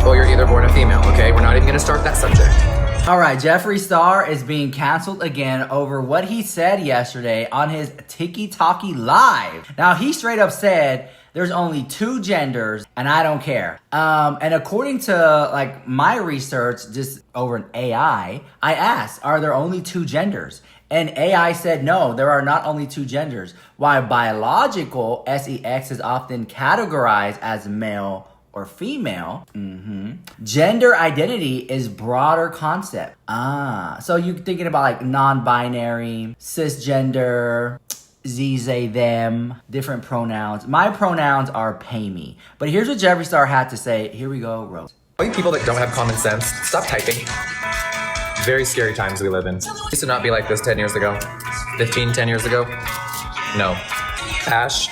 Well, you're either born a female, okay? We're not even gonna start that subject. All right, Jeffree Star is being canceled again over what he said yesterday on his Tiki-Talkie Live. Now, he straight up said there's only 2 genders and I don't care. And according to like my research, just over an AI, I asked, are there only 2 genders? And AI said, no, there are not only 2 genders. While biological, sex is often categorized as male or female, gender identity is broader concept. So you're thinking about like non-binary, cisgender, ze, they, them, different pronouns. My pronouns are pay me. But here's what Jeffree Star had to say. Here we go, Rose. All you people that don't have common sense, stop typing. Very scary times we live in. It used to not be like this 10 years ago. 10 years ago. No. Ash,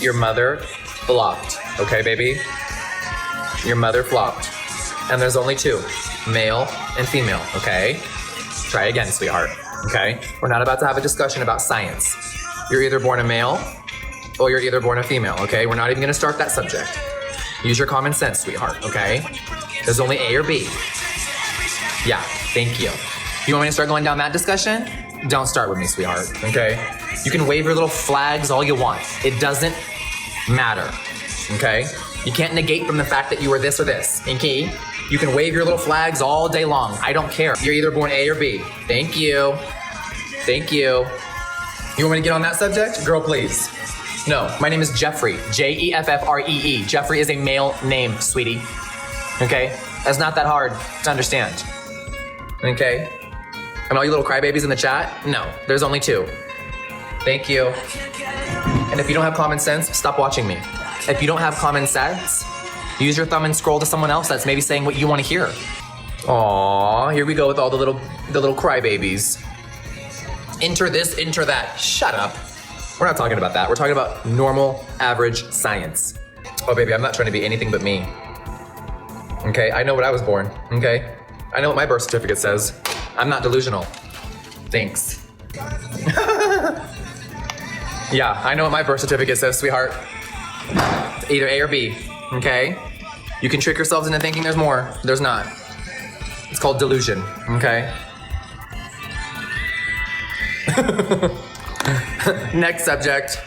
your mother flopped. Okay, baby? Your mother flopped. And there's only 2, male and female, okay? Try again, sweetheart, okay? We're not about to have a discussion about science. You're either born a male or you're either born a female, okay? We're not even gonna start that subject. Use your common sense, sweetheart, okay? There's only A or B. Yeah, thank you. You want me to start going down that discussion? Don't start with me, sweetheart, okay? You can wave your little flags all you want. It doesn't matter, okay? You can't negate from the fact that you are this or this, okay? You can wave your little flags all day long. I don't care. You're either born A or B. Thank you. Thank you. You want me to get on that subject? Girl, please. No, my name is Jeffree. Jeffree. Jeffree is a male name, sweetie. Okay? That's not that hard to understand. Okay? And all you little crybabies in the chat? No, there's only 2. Thank you. And if you don't have common sense, stop watching me. If you don't have common sense, use your thumb and scroll to someone else that's maybe saying what you want to hear. Aww, here we go with all the little crybabies. Enter this, enter that. Shut up. We're not talking about that. We're talking about normal, average science. Oh, baby, I'm not trying to be anything but me. Okay, I know what I was born, okay? I know what my birth certificate says. I'm not delusional. Thanks. Yeah, I know what my birth certificate says, sweetheart. Either A or B, okay? You can trick yourselves into thinking there's more. There's not. It's called delusion, okay? Next subject.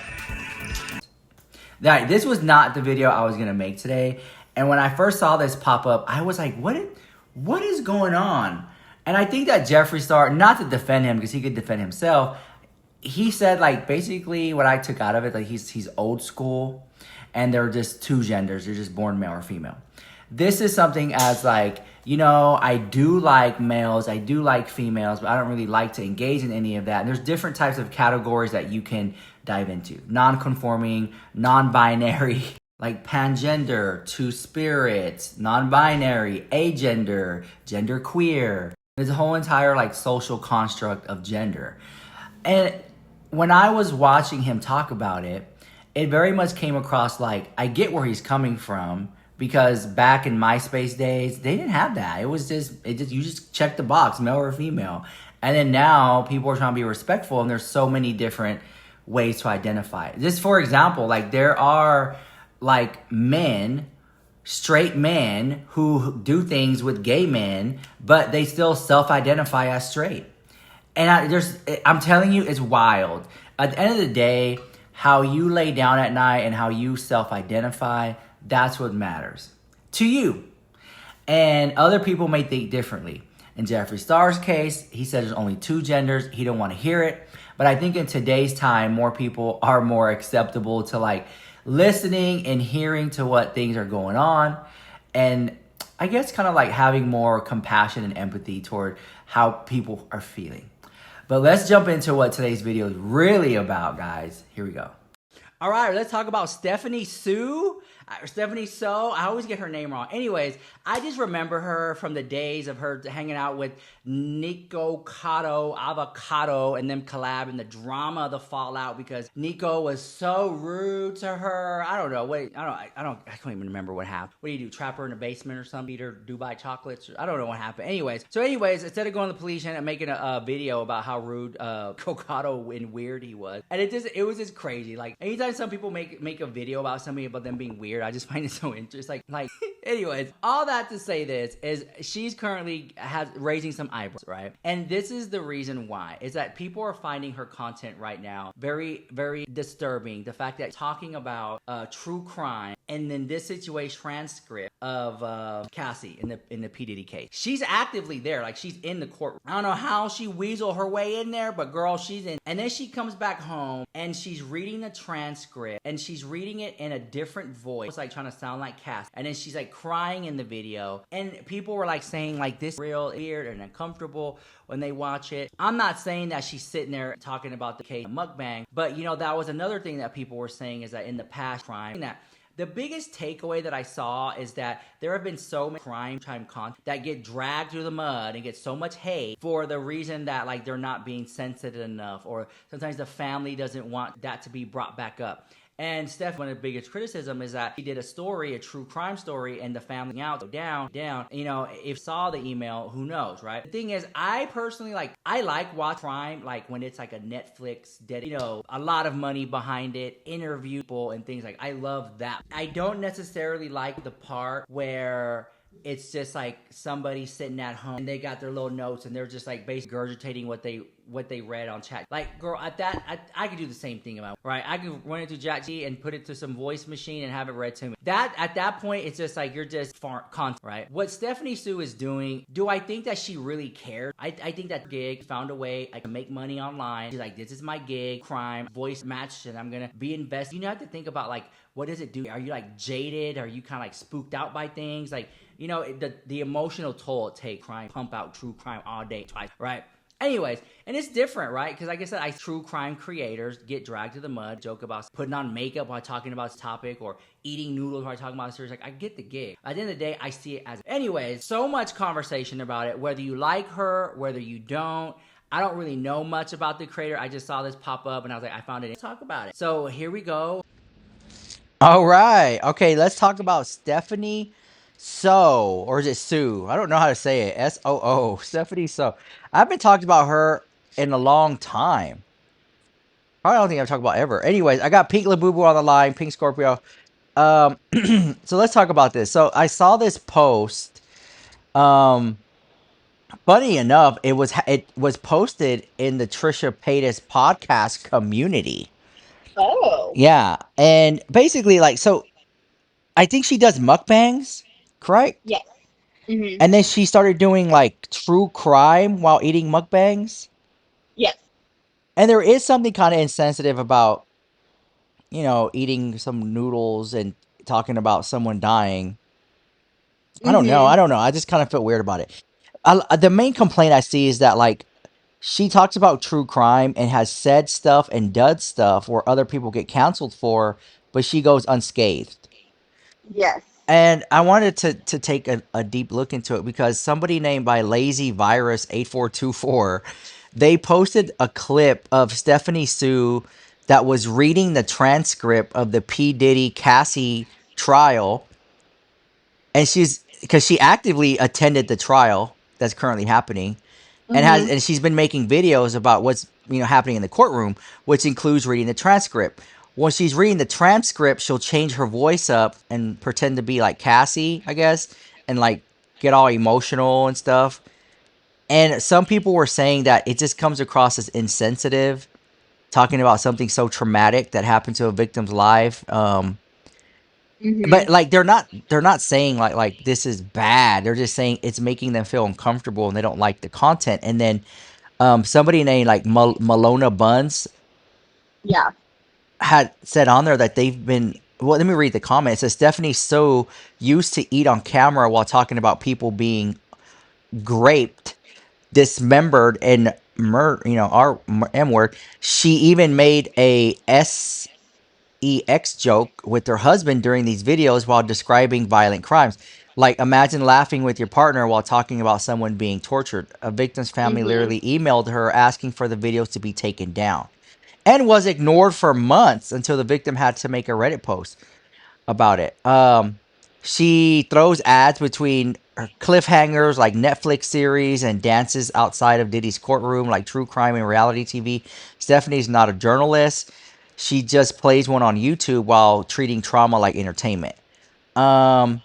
This was not the video I was gonna make today. And when I first saw this pop up, I was like, what is going on? And I think that Jeffree Star, not to defend him because he could defend himself, he said like basically what I took out of it, like he's old school and they're just 2 genders. You're just born male or female. This is something as like, you know, I do like males, I do like females, but I don't really like to engage in any of that. And there's different types of categories that you can dive into. Non-conforming, non-binary, like pangender, 2-spirit, non-binary, agender, genderqueer. There's a whole entire like social construct of gender. And when I was watching him talk about it, it very much came across like, I get where he's coming from, because back in MySpace days, they didn't have that. You just checked the box, male or female. And then now people are trying to be respectful and there's so many different ways to identify it. Just for example, like there are like men, straight men who do things with gay men, but they still self-identify as straight. And I'm telling you, it's wild. At the end of the day, how you lay down at night and how you self-identify, that's what matters to you. And other people may think differently. In Jeffree Star's case, he said there's only 2 genders. He don't want to hear it. But I think in today's time, more people are more acceptable to like listening and hearing to what things are going on. And I guess kind of like having more compassion and empathy toward how people are feeling. But let's jump into what today's video is really about, guys. Here we go. All right, let's talk about Stephanie Sue. Stephanie So, I always get her name wrong. Anyways, I just remember her from the days of her hanging out with Nico Cotto, Avocado, and them collab and the drama of the fallout because Nico was so rude to her. I don't know. I can't even remember what happened. What do you do? Trap her in the basement or something? Eat her Dubai chocolates? I don't know what happened. Anyways, instead of going to the police and making a video about how rude Cocado and weird he was, and it was just crazy. Like anytime some people make a video about somebody about them being weird, weird. I just find it so interesting. Anyways, all that to say this is she's currently has raising some eyebrows, right? And this is the reason why is that people are finding her content right now very, very disturbing. The fact that talking about true crime and then this situation transcript of Cassie in the P Diddy case. She's actively there, like she's in the courtroom. I don't know how she weasel her way in there, but girl, she's in. And then she comes back home and she's reading the transcript and she's reading it in a different voice, like trying to sound like Cassie. And then she's like crying in the video, and people were like saying like this is real weird and uncomfortable when they watch it. I'm not saying that she's sitting there talking about the case mukbang, but you know that was another thing that people were saying is that in the past crime that. The biggest takeaway that I saw is that there have been so many crime content that get dragged through the mud and get so much hate for the reason that like they're not being sensitive enough, or sometimes the family doesn't want that to be brought back up. And Steph, one of the biggest criticism is that he did a story, a true crime story, and the family out, so down. You know, if saw the email, who knows, right? The thing is, I personally like watch crime, like when it's like a Netflix, you know, a lot of money behind it, interview people and things like. I love that. I don't necessarily like the part where it's just like somebody sitting at home and they got their little notes and they're just like basically regurgitating what they read on chat. Like, girl, at that I could do the same thing about, right? I could run it to ChatGPT and put it to some voice machine and have it read to me. That at that point, it's just like you're just content, right? What Stephanie Sue is doing, do I think that she really cared? I think that gig found a way I can make money online. She's like, this is my gig, crime, voice match, and I'm gonna be invested. You have to think about like, what does it do? Are you like jaded? Are you kind of like spooked out by things? Like, you know, the emotional toll it takes, crime, pump out true crime all day, twice, right? Anyways, and it's different, right? Because like I said, true crime creators get dragged to the mud, joke about putting on makeup while talking about this topic, or eating noodles while talking about a series. Like, I get the gig. At the end of the day, I see it as... Anyways, so much conversation about it, whether you like her, whether you don't. I don't really know much about the creator. I just saw this pop up and I was like, I found it. Let's talk about it. So here we go. All right. Okay, let's talk about Stephanie So, or is it Sue? I don't know how to say it. Soo. Stephanie So. I haven't talked about her in a long time. I don't think I've talked about ever. Anyways, I got Pink Labubu on the line, Pink Scorpio. So let's talk about this. So I saw this post. Funny enough, it was posted in the Trisha Paytas podcast community. Oh. Yeah, and basically, like, so I think she does mukbangs, correct? Yes. Mm-hmm. And then she started doing like true crime while eating mukbangs. Yes. And there is something kind of insensitive about, you know, eating some noodles and talking about someone dying. I don't know. I just kind of feel weird about it. The main complaint I see is that like she talks about true crime and has said stuff and done stuff where other people get canceled for, but she goes unscathed. Yes. And I wanted to take a deep look into it because somebody named by Lazy Virus 8424, they posted a clip of Stephanie Sue that was reading the transcript of the P Diddy Cassie trial, and because she actively attended the trial that's currently happening, and she's been making videos about what's happening in the courtroom, which includes reading the transcript. When she's reading the transcript, she'll change her voice up and pretend to be like Cassie, I guess, and like get all emotional and stuff. And some people were saying that it just comes across as insensitive, talking about something so traumatic that happened to a victim's life. But like they're not saying like this is bad. They're just saying it's making them feel uncomfortable and they don't like the content. And then somebody named like Malona Buns, Yeah. had said on there that they've been. Well, let me read the comment. It says Stephanie So used to eat on camera while talking about people being graped, dismembered, and our M word. She even made a sex joke with her husband during these videos while describing violent crimes. Like, imagine laughing with your partner while talking about someone being tortured. A victim's family literally emailed her asking for the videos to be taken down, and was ignored for months until the victim had to make a Reddit post about it. She throws ads between her cliffhangers like Netflix series and dances outside of Diddy's courtroom like true crime and reality TV. Stephanie's not a journalist. She just plays one on YouTube while treating trauma like entertainment. Um,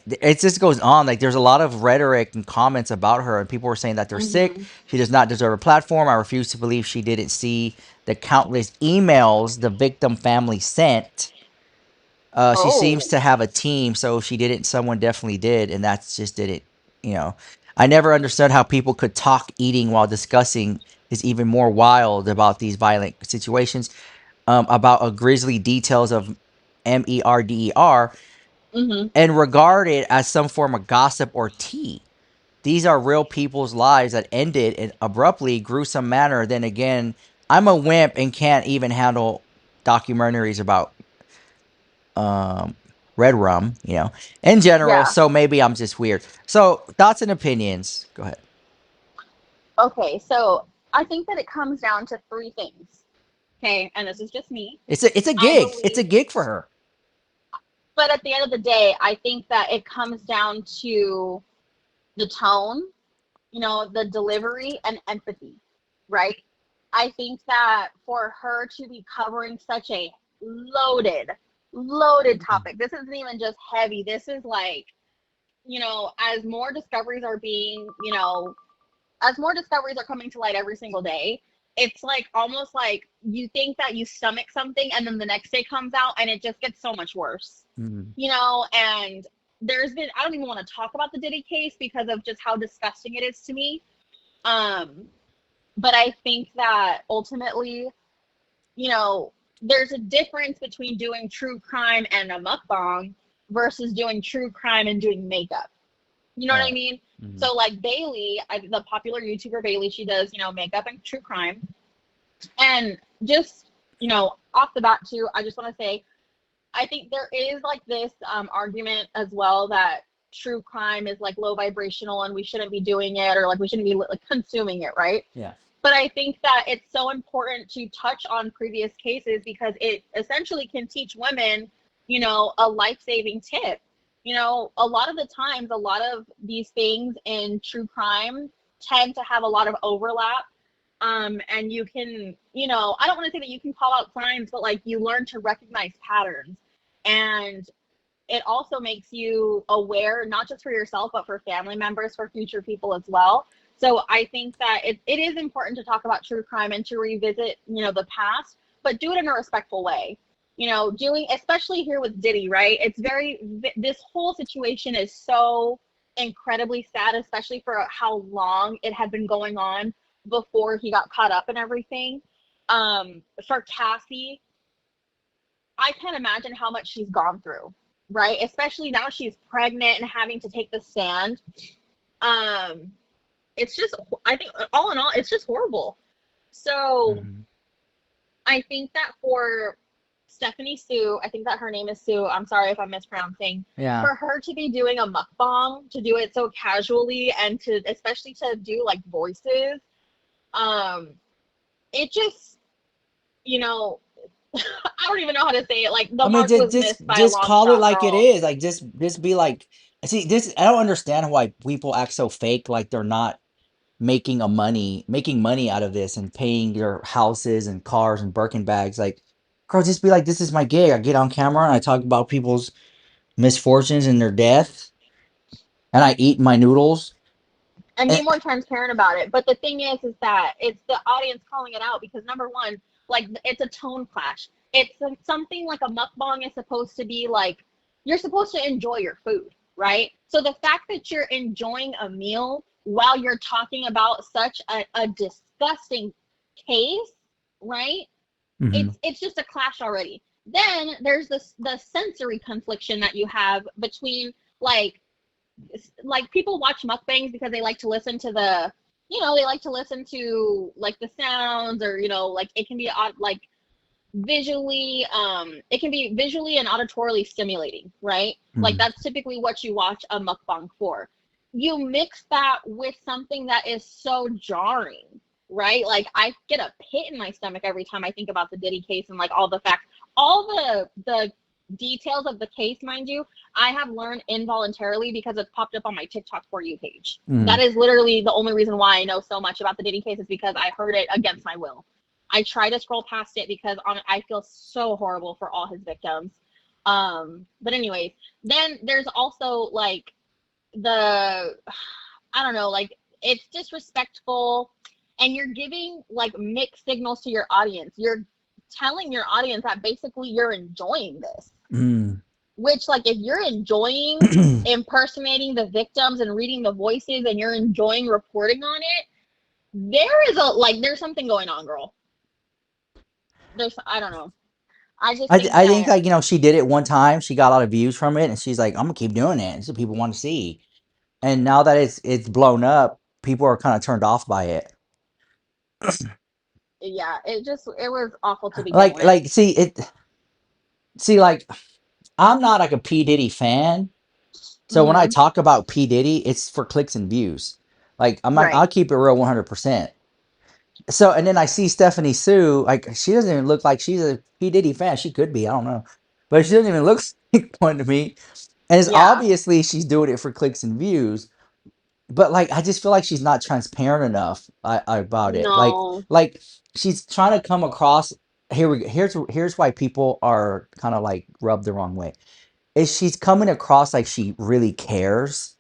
it just goes on. Like there's a lot of rhetoric and comments about her, and people were saying that they're sick. Mm-hmm. She does not deserve a platform. I refuse to believe she didn't see the countless emails the victim family sent. She seems Oh. to have a team, so if she didn't, someone definitely did, and that's just didn't. You know, I never understood how people could talk eating while discussing is even more wild about these violent situations. About a grisly details of MERDER Mm-hmm. and regard it as some form of gossip or tea. These are real people's lives that ended in abruptly gruesome manner. Then again, I'm a wimp and can't even handle documentaries about um red rum, in general. Yeah. So maybe I'm just weird. So thoughts and opinions. Go ahead. Okay. So I think that it comes down to three things. Okay, and this is just me. It's a I gig. It's a believe, gig for her. but at the end of the day, I think that it comes down to the tone, the delivery and empathy, right? I think that for her to be covering such a loaded, loaded topic, this isn't even just heavy. This is like, as more discoveries are being, as more discoveries are coming to light every single day, it's like almost like you think that you stomach something and then the next day comes out and it just gets so much worse. Mhm. And I don't even want to talk about the Diddy case because of just how disgusting it is to me. Um, but I think that ultimately, you know, there's a difference between doing true crime and a mukbang versus doing true crime and doing makeup. You know what I Right. mean? Mhm. So like Bailey, the popular YouTuber Bailey, she does, makeup and true crime. And just, off the bat too, I just want to say, I think there is like this argument as well that true crime is like low vibrational and we shouldn't be doing it, or like we shouldn't be like consuming it, right? Yeah. But I think that it's so important to touch on previous cases because it essentially can teach women, a life-saving tip. A lot of the times, a lot of these things in true crime tend to have a lot of overlap. And you can, I don't want to say that you can call out signs, but like you learn to recognize patterns. And it also makes you aware, not just for yourself, but for family members, for future people as well. So I think that it is important to talk about true crime and to revisit, the past, but do it in a respectful way. Doing, especially here with Diddy, right? This whole situation is so incredibly sad, especially for how long it had been going on before he got caught up and everything. For Cassie, I can't imagine how much she's gone through, right? Especially now she's pregnant and having to take the stand. Um, it's just, I think, all in all, it's just horrible. So Mhm. I think that for Stephanie Sue, I think that her name is Sue. I'm sorry if I'm mispronouncing. Yeah. For her to be doing a mukbang, to do it so casually, and to especially to do like voices, um, it just, you know, I don't even know how to say it. Like the I mean, mark just was just missed by a just long call it shot, like it girl. is. Like just be like, see this. I don't understand why people act so fake. Like they're not making money out of this and paying their houses and cars and Birkin bags. Like, girl, just be like, this is my gig. I get on camera and I talk about people's misfortunes and their death, and I eat my noodles. And be And, more transparent about it. But the thing is that it's the audience calling it out because number one, like it's a tone clash. It's something like a mukbang is supposed to be like you're supposed to enjoy your food, right? So the fact that you're enjoying a meal while you're talking about such a disgusting case, right? Mhm. It's just a clash already. Then there's the sensory confliction that you have between like people watch mukbangs because they like to listen to they like to listen to like the sounds, or like it can be like visually it can be visually and auditorily stimulating, right? Like Mhm. that's typically what you watch a mukbang for. You mix that with something that is so jarring, right? Like I get a pit in my stomach every time I think about the Diddy case and like all the facts, all the details of the case, mind you, I have learned involuntarily because it's popped up on my TikTok For You page. That Mhm. is literally the only reason why I know so much about the Diddy case, is because I heard it against my will. I try to scroll past it because I feel so horrible for all his victims. But anyways, then there's also like the I don't know, like it's disrespectful and you're giving like mixed signals to your audience. You're telling your audience that basically you're enjoying this. Mm. Which like if you're enjoying impersonating the victims and reading the voices and you're enjoying reporting on it, there is a like there's something going on, girl. There's I don't know. I just think I think that like she did it one time, she got a lot of views from it, and she's like, I'm gonna keep doing it. It's what people want to see. And now that it's blown up, people are kind of turned off by it. yeah, it was awful to begin Like with. like see like I'm not like a P Diddy fan, so when I Mhm. talk about P Diddy, it's for clicks and views. Like I'll Right. keep it real 100%. So and then I see Stephanie Sue, like she doesn't even look like she's a P Diddy fan. She could be, I don't know, but she doesn't even look like one to me. And it's Yeah. obviously she's doing it for clicks and views. But like I just feel like she's not transparent enough about it. No. Like she's trying to come across. Here's why people are kind of like rubbed the wrong way. Is she's coming across like she really cares,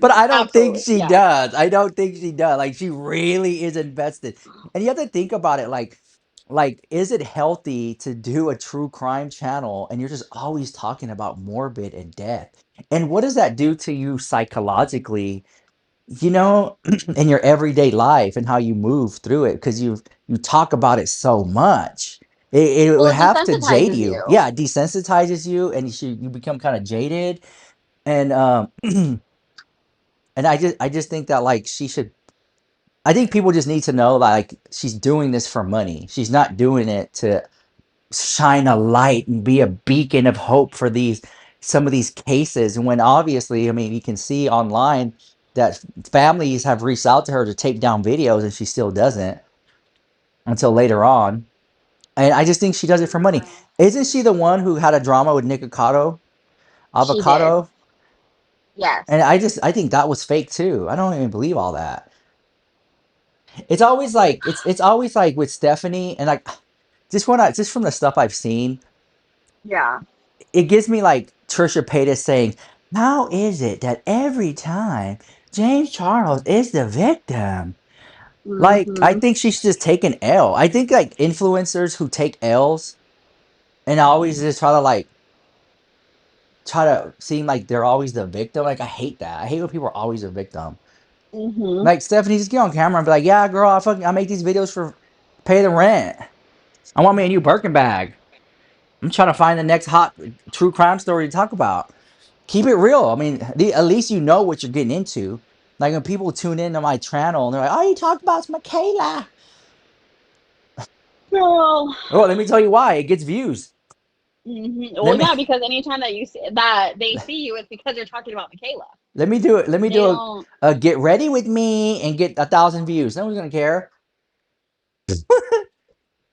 but I don't think Absolutely. she Yeah. does. I don't think she does. Like she really is invested. And you have to think about it like is it healthy to do a true crime channel and you're just always talking about morbid and death? And what does that do to you psychologically, in your everyday life and how you move through it? Because you talk about it so much. It Well, would it have to jade desensitizes you. you. Yeah, it desensitizes you and you become kind of jaded. And and I just think that like she should I think people just need to know like she's doing this for money. She's not doing it to shine a light and be a beacon of hope for some of these cases. And when obviously, I mean, you can see online that families have reached out to her to take down videos and she still doesn't until later on. And I just think she does it for money. Mhm. Isn't she the one who had a drama with Nick She did. Avocado? Yes. And I think that was fake too. I don't even believe all that. It's always like with Stephanie and like just from the stuff I've seen, Yeah. it gives me like Trisha Paytas saying, "How is it that every time James Charles is the victim?" Like, I Mhm. think she should just take an L. I think like influencers who take L's and always just try to seem like they're always the victim. Like, I hate that. I hate when people are always a victim. Mhm. Like Stephanie, just get on camera and be like, "Yeah, girl, I make these videos for pay the rent. I want me a new Birkin bag. I'm trying to find the next hot true crime story to talk about." Keep it real. I mean, at least you know what you're getting into. Like when people tune into my channel and they're like, "Oh, you talk about Michaela." No. Oh, let me tell you why. It gets views. Well, Let me yeah, because anytime that you see that they see you, it's because they're talking about Michaela. let me do it. Let me They do don't a get ready with me and get 1,000 views. No one's gonna care.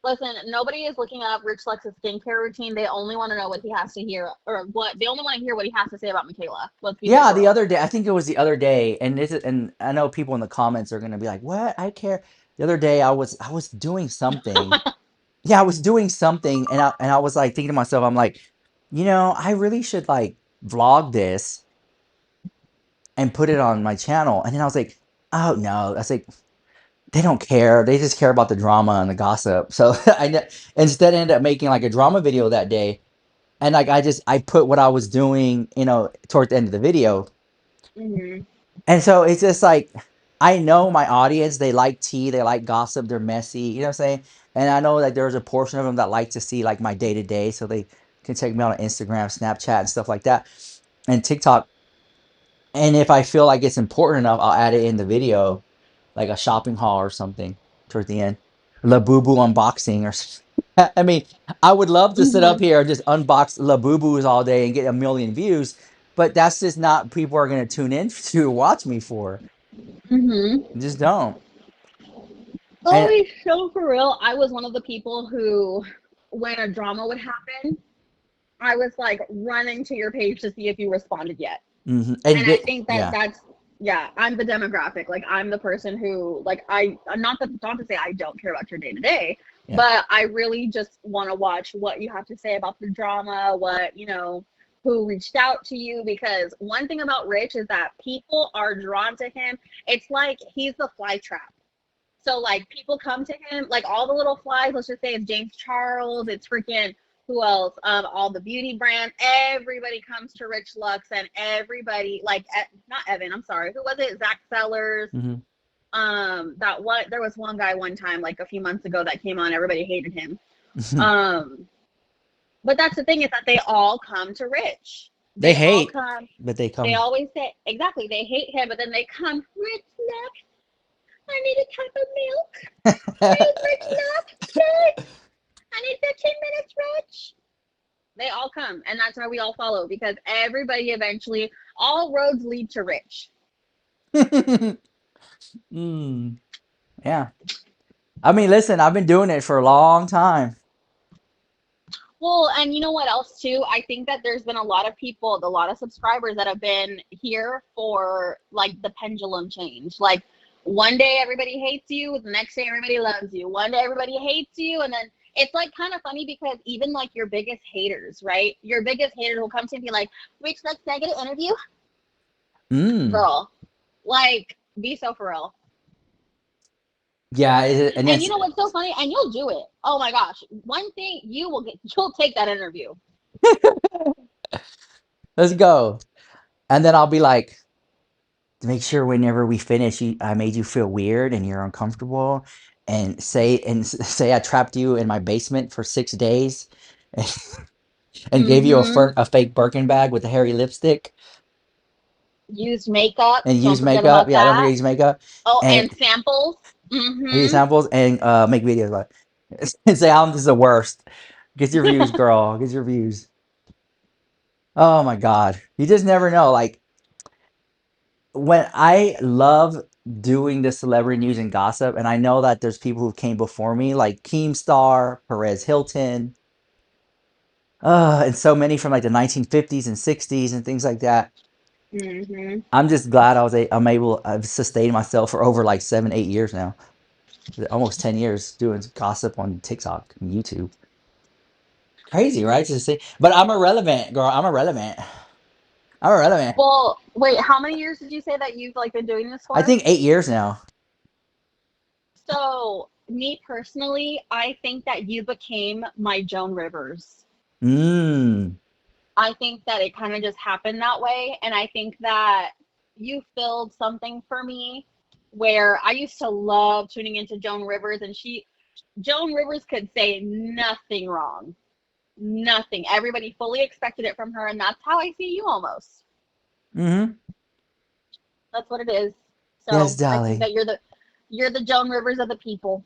listen. Nobody is looking up Rich Lex's skincare routine. They only want to know what he has to hear, or what they only want to hear what he has to say about Michaela. Let's be Yeah, the literal. other day, I think it was the other day, and I know people in the comments are gonna be like, "What? I care." The other day, I was doing something. Yeah, I was doing something, and I was like thinking to myself, I'm like, I really should like vlog this and put it on my channel. And then I was like, oh no, I was like, they don't care. They just care about the drama and the gossip. So instead ended up making like a drama video that day. And like I put what I was doing, toward the end of the video. Hmm. And so it's just like I know my audience, they like tea, they like gossip, they're messy, you know what I'm saying? And I know that there's a portion of them that like to see like my day to day, so they can check me out on Instagram, Snapchat, and stuff like that, and TikTok. And if I feel like it's important enough, I'll add it in the video, like a shopping haul or something toward the end. La Boo Boo unboxing or I mean, I would love to sit up Hmm. here and just unbox La Boo Boos all day and get a million views, but that's just not people are going to tune in to watch me for. Hmm. Just don't. And Holy show for real. I was one of the people who, when a drama would happen, I was like running to your page to see if you responded yet. and And I get think that yeah. that's yeah, I'm the demographic. Like I'm the person who like I'm not to say I don't care about your day to day, Yeah. But I really just want to watch what you have to say about the drama, what, who reached out to you. Because one thing about Rich is that people are drawn to him. It's like he's the fly trap. So like people come to him, like all the little flies, let's just say it's James Charles, it's freaking who else? All the beauty brands, everybody comes to Rich Lux, and everybody like not Evan, I'm sorry, who was it? Zach Sellers. Hmm. That one there was one guy one time, like a few months ago, that came on, everybody hated him. Um, but that's the thing, is that they all come to Rich. They They all hate, come, but they they come. always say exactly they hate him, but then they come, Rich Lux, I need a cup of milk. Please, Rich Lux, please. I need 15 minutes, Rich. They all come, and that's why we all follow, because everybody eventually, all roads lead to Rich. Mm, yeah. I mean, listen, I've been doing it for a long time. Well, and you know what else too? I think that there's been a lot of people, a lot of subscribers that have been here for like the pendulum change. Like one day everybody hates you, the next day everybody loves you. One day everybody hates you, and then it's like kind of funny because even like your biggest haters, right? Your biggest haters will come to you and be like, Rich, let's can I get an interview? Mm. Girl, like be so for real. Yeah, and And it's you know what's so funny? And you'll do it. Oh my gosh. One thing you'll take that interview. let's go. And then I'll be like, make sure whenever we finish, I made you feel weird and you're uncomfortable, and say I trapped you in my basement for 6 days, and gave you Mm-hmm. a fake Birkin bag with a hairy lipstick Used makeup. and Don't use forget makeup. about Yeah, don't forget that. to use makeup Oh, and and samples. give you Mm-hmm. samples and make videos about it. And say I'm just the worst. Get your views, girl. Get your views. Oh my God. You just never know. Like, when I love doing the celebrity news and gossip, and I know that there's people who came before me, like Keemstar, Perez Hilton, and so many from like the 1950s and 60s and things like that. Mm-hmm. I'm just glad I'm able, I've sustained myself for over like 7, 8 years now, almost 10 years doing gossip on TikTok and YouTube. Crazy, right? To say, but I'm irrelevant, girl. I'm irrelevant. I'm irrelevant. Well, wait, how many years did you say that you've like been doing this I for? think 8 years now. So, me personally, I think that you became my Joan Rivers. Mmm. I think that it kind of just happened that way. And I think that you filled something for me where I used to love tuning into Joan Rivers, and Joan Rivers could say nothing wrong. Nothing. Everybody fully expected it from her, and that's how I see you almost. Mm-hmm. That's what it is. Yes, So I think darling. that you're the Joan Rivers of the people.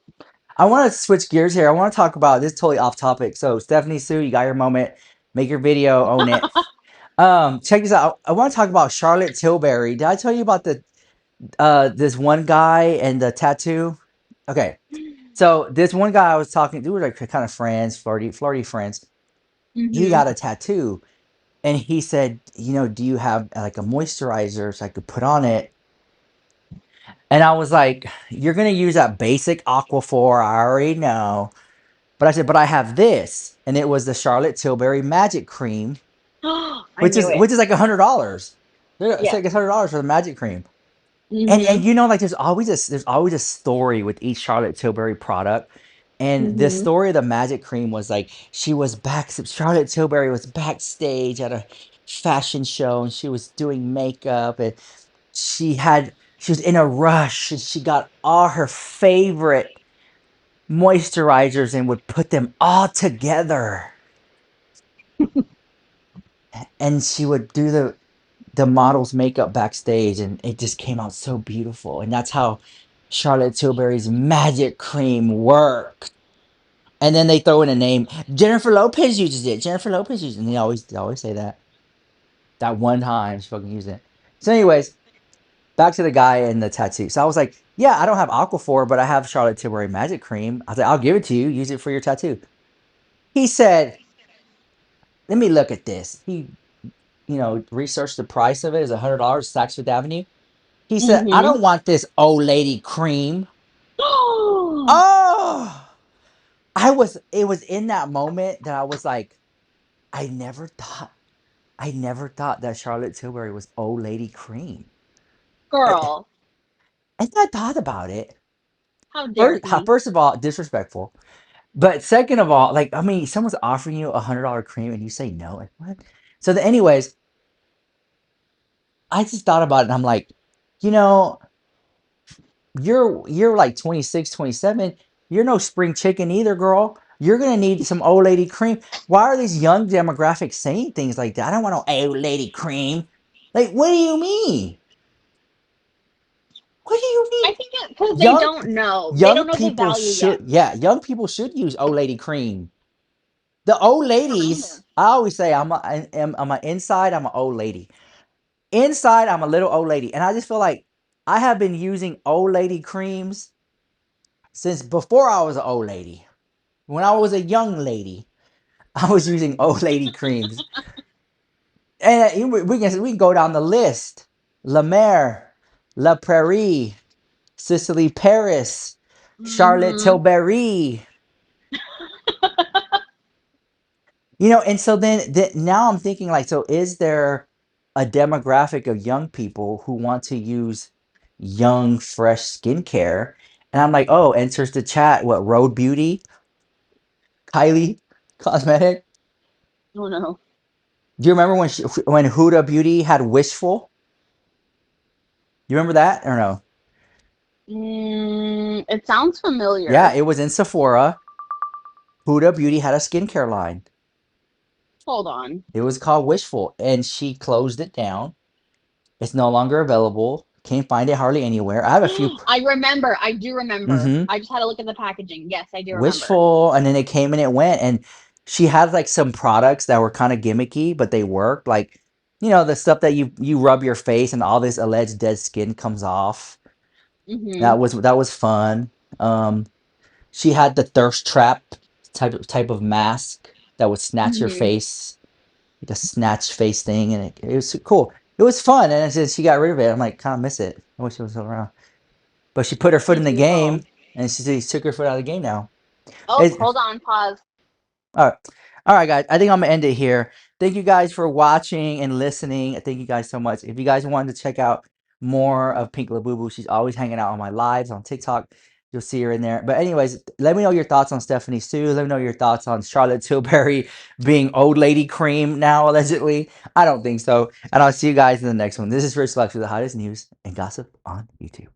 I want to switch gears here. I want to talk about this, totally off topic. So Stephanie Sue, you got your moment. Make your video, own it. Check this out. I want to talk about Charlotte Tilbury. Did I tell you about the this one guy and the tattoo? Okay. So this one guy I was talking to, we were like kind of friends, flirty friends. He Mm-hmm. got a tattoo, and he said, do you have like a moisturizer so I could put on it? And I was like, you're gonna use that basic Aquaphor, I already know. But I said, but I have this, and it was the Charlotte Tilbury Magic Cream, I knew it. which is like $100. It's Yeah. like $100 for the Magic Cream. And Mm-hmm. like there's always a story with each Charlotte Tilbury product. And the Mm-hmm. story of the Magic Cream was like Charlotte Tilbury was backstage at a fashion show, and she was doing makeup, and she was in a rush, and she got all her favorite moisturizers and would put them all together, and she would do the model's makeup backstage, and it just came out so beautiful. And that's how Charlotte Tilbury's Magic Cream worked. And then they throw in a name. Jennifer Lopez uses it. Jennifer Lopez uses it. And they always say that. That one time she fucking used it. So anyways, back to the guy and the tattoo. So I was like, yeah, I don't have Aquaphor, but I have Charlotte Tilbury Magic Cream. I was like, I'll give it to you. Use it for your tattoo. He said, let me look at this. He, researched the price of it is $100, Saks Fifth Avenue. He said, I Mm-hmm. don't want this old lady cream. Oh, it was in that moment that I was like, I never thought, I never thought that Charlotte Tilbury was old lady cream. I- Girl, And I thought about it. how dare he? First of all, disrespectful. But second of all, like, I mean, someone's offering you $100 cream and you say no. Like, what? So, anyways, I just thought about it and I'm like, you know, you're like 26, 27. You're no spring chicken either, girl. You're gonna need some old lady cream. Why are these young demographics saying things like that? I don't want no old lady cream. Like, what do you mean? What do you I mean? think it because they Young don't know. They young don't know the people value yet. should, yeah, young people should use old lady cream. The old Kind ladies, of. I always say I'm a inside, I'm an old lady. Inside, I'm a little old lady. And I just feel like I have been using old lady creams since before I was an old lady. When I was a young lady, I was using old lady creams. And we can go down the list. La Mer, La Prairie, Cicely Paris, Charlotte Hmm. Tilbury. And so then now I'm thinking like, so is there a demographic of young people who want to use young, fresh skincare? And I'm like, oh, enters the chat. What, Road Beauty, Kylie Cosmetic? Oh no. Do you remember when Huda Beauty had Wishful? You remember that or no? It sounds Yeah, familiar. it was in Sephora. Huda Beauty had a skincare line. Hold on. It was called Wishful, and she closed it down. It's no longer available. Can't find it hardly anywhere. I have a few. I remember. I do remember. Mm-hmm. I just had to look at the packaging. Yes, I do remember. Wishful, and then it came and it went, and she had like some products that were kind of gimmicky, but they worked. Like, the stuff that you rub your face and all this alleged dead skin comes off. Hmm. That was fun. Um, she had the thirst trap type of mask that would snatch your Hmm. face, like a snatch face thing, and it was cool. It was fun, and since she got rid of it, I'm like, kind of miss it. I wish it was still around. But she put her foot in As the you will. game, and she took her foot out of the game now. Oh, It, hold on. Pause. all right. All right, guys. I think I'm gonna end it here. Thank you guys for watching and listening. Thank you guys so much. If you guys wanted to check out more of Pink Labubu, she's always hanging out on my lives on TikTok. You'll see her in there. But anyways, let me know your thoughts on Stephanie Sue. Let me know your thoughts on Charlotte Tilbury being old lady cream now, allegedly. I don't think so. And I'll see you guys in the next one. This is Rich Lux with the hottest news and gossip on YouTube.